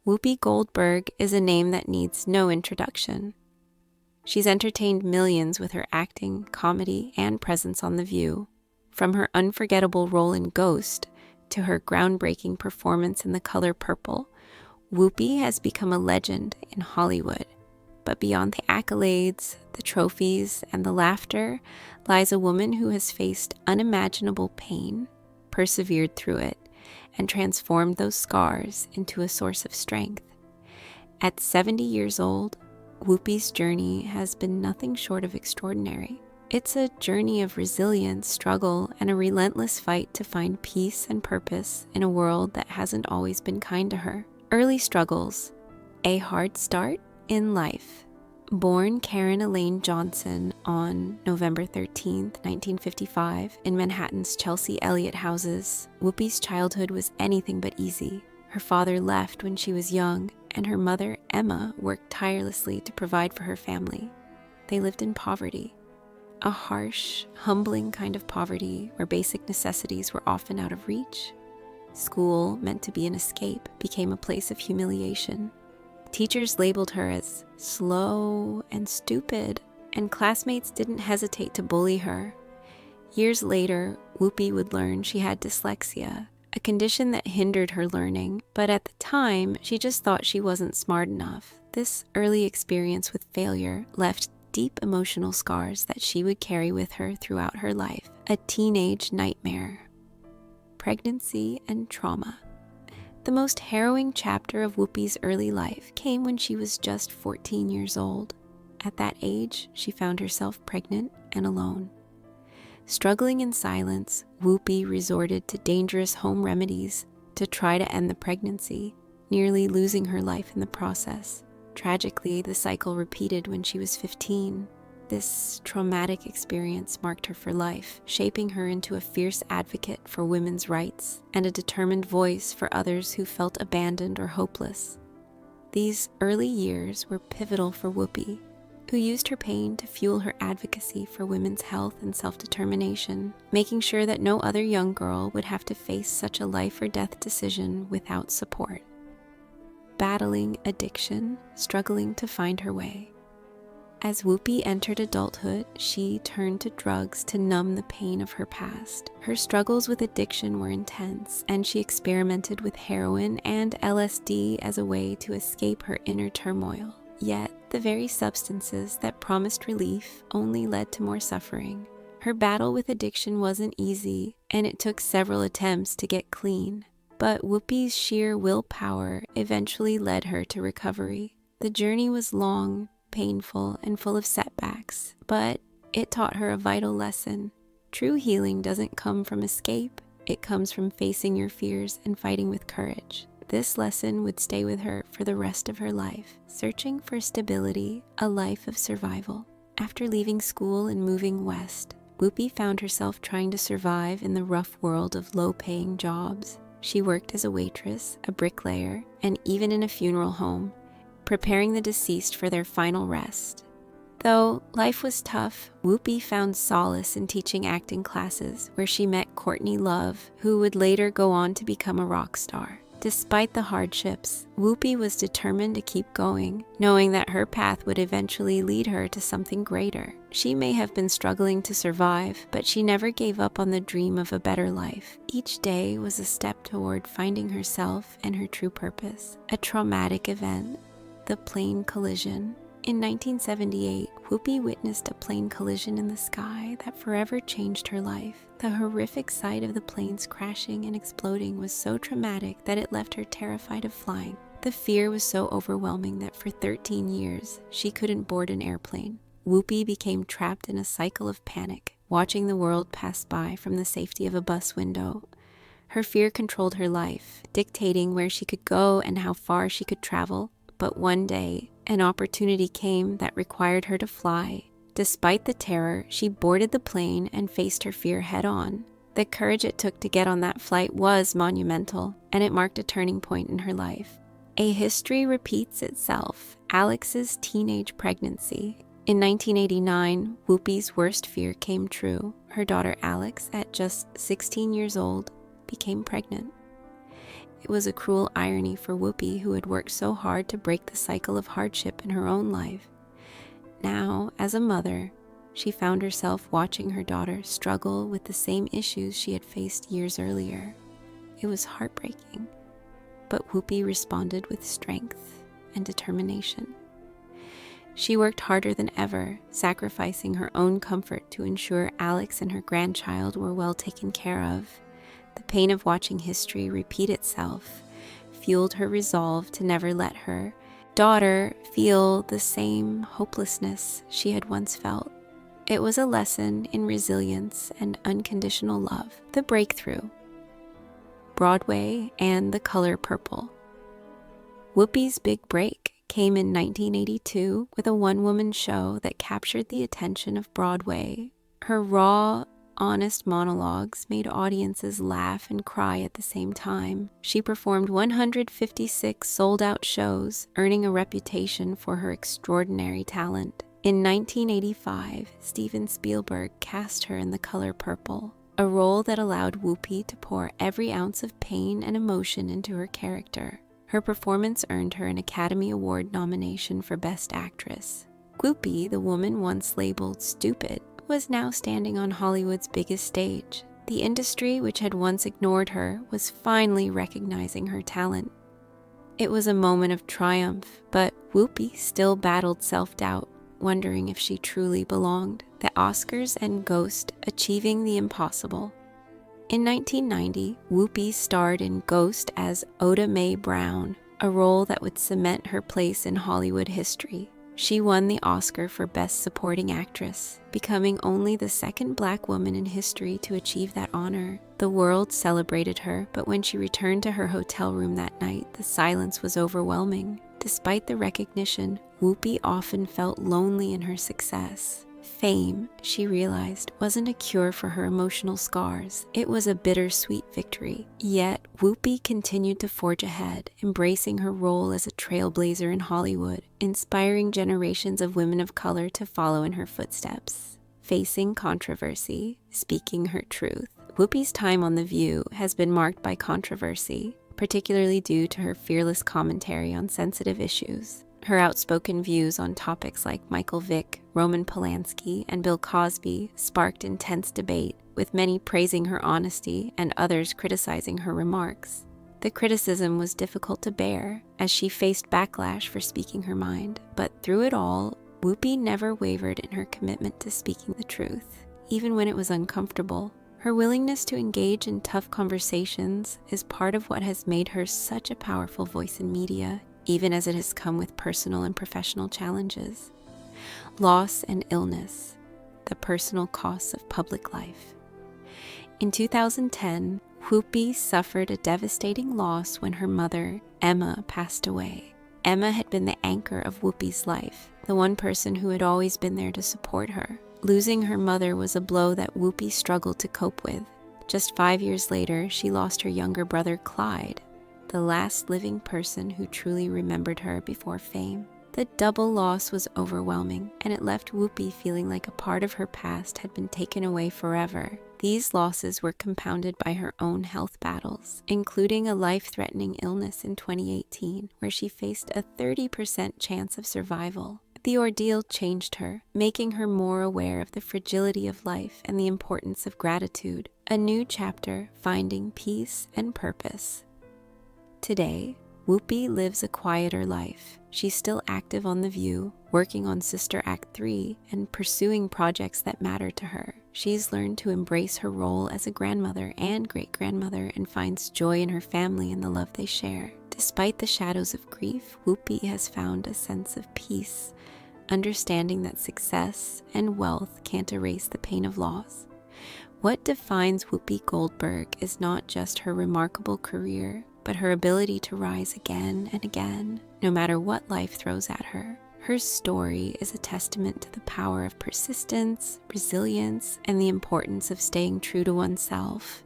Whoopi Goldberg is a name that needs no introduction. She's entertained millions with her acting, comedy, and presence on The View. From her unforgettable role in Ghost to her groundbreaking performance in The Color Purple, Whoopi has become a legend in Hollywood. But beyond the accolades, the trophies, and the laughter lies a woman who has faced unimaginable pain, persevered through it, and transformed those scars into a source of strength. At 70 years old, Whoopi's journey has been nothing short of extraordinary. It's a journey of resilience, struggle, and a relentless fight to find peace and purpose in a world that hasn't always been kind to her. Early struggles, a hard start in life. Born Karen Elaine Johnson on November 13, 1955, in Manhattan's Chelsea Elliott houses, Whoopi's childhood was anything but easy. Her father left when she was young, and her mother, Emma, worked tirelessly to provide for her family. They lived in poverty, a harsh, humbling kind of poverty where basic necessities were often out of reach. School, meant to be an escape, became a place of humiliation. Teachers labeled her as slow and stupid, and classmates didn't hesitate to bully her. Years later, Whoopi would learn she had dyslexia, a condition that hindered her learning, but at the time, she just thought she wasn't smart enough. This early experience with failure left deep emotional scars that she would carry with her throughout her life. A teenage nightmare, pregnancy, and trauma. The most harrowing chapter of Whoopi's early life came when she was just 14 years old. At that age, she found herself pregnant and alone. Struggling in silence, Whoopi resorted to dangerous home remedies to try to end the pregnancy, nearly losing her life in the process. Tragically, the cycle repeated when she was 15. This traumatic experience marked her for life, shaping her into a fierce advocate for women's rights and a determined voice for others who felt abandoned or hopeless. These early years were pivotal for Whoopi, who used her pain to fuel her advocacy for women's health and self-determination, making sure that no other young girl would have to face such a life or death decision without support. Battling addiction, struggling to find her way. As Whoopi entered adulthood, she turned to drugs to numb the pain of her past. Her struggles with addiction were intense, and she experimented with heroin and LSD as a way to escape her inner turmoil. Yet, the very substances that promised relief only led to more suffering. Her battle with addiction wasn't easy, and it took several attempts to get clean. But Whoopi's sheer willpower eventually led her to recovery. The journey was long, painful, and full of setbacks, but it taught her a vital lesson. True healing doesn't come from escape, it comes from facing your fears and fighting with courage. This lesson would stay with her for the rest of her life, searching for stability, a life of survival. After leaving school and moving west, Whoopi found herself trying to survive in the rough world of low-paying jobs. She worked as a waitress, a bricklayer, and even in a funeral home, preparing the deceased for their final rest. Though life was tough, Whoopi found solace in teaching acting classes, where she met Courtney Love, who would later go on to become a rock star. Despite the hardships, Whoopi was determined to keep going, knowing that her path would eventually lead her to something greater. She may have been struggling to survive, but she never gave up on the dream of a better life. Each day was a step toward finding herself and her true purpose. A traumatic event, the plane collision. In 1978, Whoopi witnessed a plane collision in the sky that forever changed her life. The horrific sight of the planes crashing and exploding was so traumatic that it left her terrified of flying. The fear was so overwhelming that for 13 years, she couldn't board an airplane. Whoopi became trapped in a cycle of panic, watching the world pass by from the safety of a bus window. Her fear controlled her life, dictating where she could go and how far she could travel. But one day, an opportunity came that required her to fly. Despite the terror, she boarded the plane and faced her fear head-on. The courage it took to get on that flight was monumental, and it marked a turning point in her life. A history repeats itself: Alex's teenage pregnancy. In 1989, Whoopi's worst fear came true. Her daughter Alex, at just 16 years old, became pregnant. It was a cruel irony for Whoopi, who had worked so hard to break the cycle of hardship in her own life. Now, as a mother, she found herself watching her daughter struggle with the same issues she had faced years earlier. It was heartbreaking, but Whoopi responded with strength and determination. She worked harder than ever, sacrificing her own comfort to ensure Alex and her grandchild were well taken care of. The pain of watching history repeat itself fueled her resolve to never let her daughter feel the same hopelessness she had once felt. It was a lesson in resilience and unconditional love. The Breakthrough, Broadway, and The Color Purple. Whoopi's big break came in 1982 with a one-woman show that captured the attention of Broadway. Her raw, honest monologues made audiences laugh and cry at the same time. She performed 156 sold-out shows, earning a reputation for her extraordinary talent. In 1985, Steven Spielberg cast her in The Color Purple, a role that allowed Whoopi to pour every ounce of pain and emotion into her character. Her performance earned her an Academy Award nomination for Best Actress. Whoopi, the woman once labeled stupid, was now standing on Hollywood's biggest stage. The industry, which had once ignored her, was finally recognizing her talent. It was a moment of triumph, but Whoopi still battled self-doubt, wondering if she truly belonged. The Oscars and Ghost achieving the impossible. In 1990, Whoopi starred in Ghost as Oda Mae Brown, a role that would cement her place in Hollywood history. She won the Oscar for Best Supporting Actress, becoming only the second Black woman in history to achieve that honor. The world celebrated her, but when she returned to her hotel room that night, the silence was overwhelming. Despite the recognition, Whoopi often felt lonely in her success. Fame, she realized, wasn't a cure for her emotional scars. It was a bittersweet victory. Yet, Whoopi continued to forge ahead, embracing her role as a trailblazer in Hollywood, inspiring generations of women of color to follow in her footsteps. Facing controversy, speaking her truth. Whoopi's time on The View has been marked by controversy, particularly due to her fearless commentary on sensitive issues. Her outspoken views on topics like Michael Vick, Roman Polanski, and Bill Cosby sparked intense debate, with many praising her honesty and others criticizing her remarks. The criticism was difficult to bear, as she faced backlash for speaking her mind, but through it all, Whoopi never wavered in her commitment to speaking the truth, even when it was uncomfortable. Her willingness to engage in tough conversations is part of what has made her such a powerful voice in media, even as it has come with personal and professional challenges. Loss and illness, the personal costs of public life. In 2010, Whoopi suffered a devastating loss when her mother, Emma, passed away. Emma had been the anchor of Whoopi's life, the one person who had always been there to support her. Losing her mother was a blow that Whoopi struggled to cope with. Just 5 years later, she lost her younger brother, Clyde, the last living person who truly remembered her before fame. The double loss was overwhelming, and it left Whoopi feeling like a part of her past had been taken away forever. These losses were compounded by her own health battles, including a life-threatening illness in 2018, where she faced a 30% chance of survival. The ordeal changed her, making her more aware of the fragility of life and the importance of gratitude. A new chapter, finding peace and purpose. Today, Whoopi lives a quieter life. She's still active on The View, working on Sister Act 3, and pursuing projects that matter to her. She's learned to embrace her role as a grandmother and great-grandmother and finds joy in her family and the love they share. Despite the shadows of grief, Whoopi has found a sense of peace, understanding that success and wealth can't erase the pain of loss. What defines Whoopi Goldberg is not just her remarkable career, but her ability to rise again and again, no matter what life throws at her. Her story is a testament to the power of persistence, resilience, and the importance of staying true to oneself.